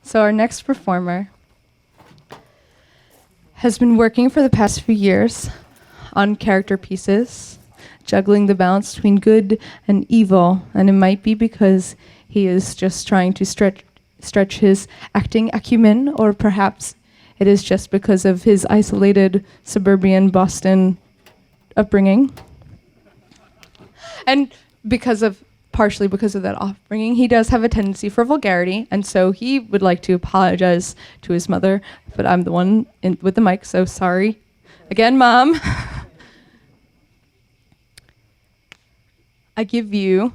So our next performer has been working for the past few years on character pieces, juggling the balance between good and evil, and it might be because he is just trying to stretch his acting acumen, or perhaps it is just because of his isolated suburban Boston upbringing. And partially because of that upbringing, he does have a tendency for vulgarity, and so he would like to apologize to his mother, but I'm the one with the mic, so sorry. Again, Mom. I give you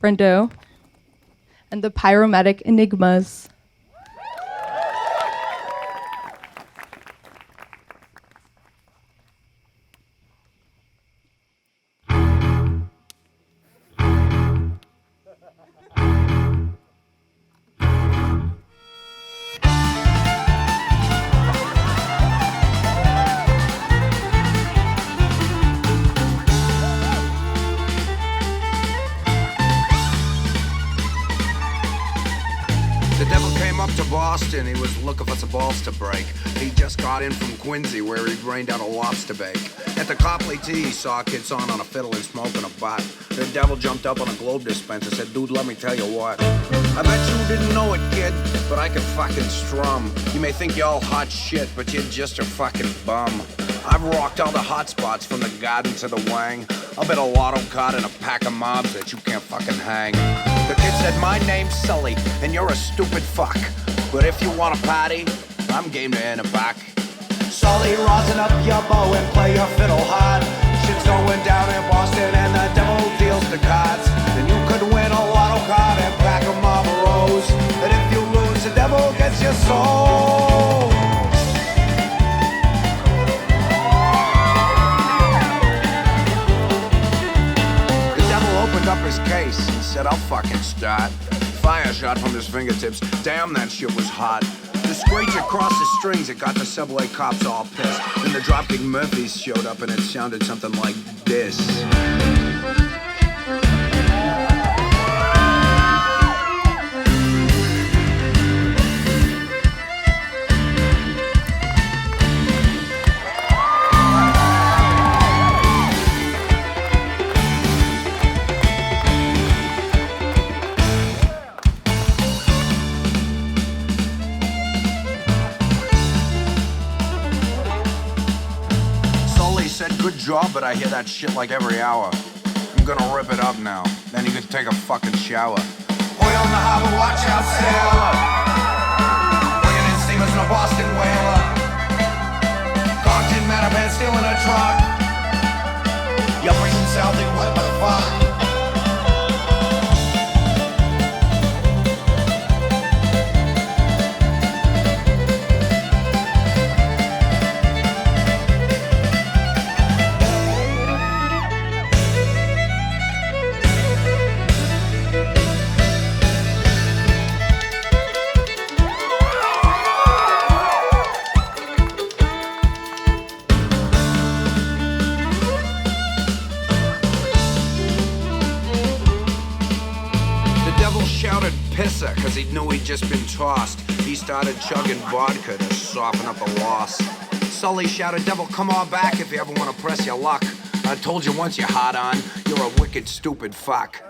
Brendo and the PyroMatic Enigmas. The devil came up to Boston, he was looking for some balls to break. He just got in from Quincy where he'd rained out a lobster bake. At the Copley Tea, he saw a kid sawing on a fiddle and smoking a butt. The devil jumped up on a globe dispenser, said, dude, let me tell you what. I bet you didn't know it, kid, but I can fucking strum. You may think you're all hot shit, but you're just a fucking bum. I've rocked all the hot spots from the garden to the wang. I'll bet a lotto card and a pack of mobs that you can't fucking hang. The kid said, my name's Sully, and you're a stupid fuck. But if you want a party, I'm game to end it back. Sully, rosin up your bow and play your fiddle hard. Shit's going down in Boston and the devil deals the cards. Then you could win a lotto card and pack of Marlboros. And if you lose, the devil gets your soul. Up his case and said, I'll fucking start. Fire shot from his fingertips. Damn, that shit was hot. The screech across the strings, it got the subway cops all pissed. Then the Dropkick Murphys showed up and it sounded something like this. Good job, but I hear that shit like every hour. I'm gonna rip it up now. Then you can take a fucking shower. Oil in the harbor, watch out, sailor. Bringing in steamers in a Boston whaler. Cocked in Matapan, stealing a truck. You're bringing Southie, what the fuck? Pisser, cause he knew he'd just been tossed. He started chugging vodka to soften up the loss. Sully shouted, devil, come on back if you ever want to press your luck. I told you once, you hot on, you're a wicked, stupid fuck.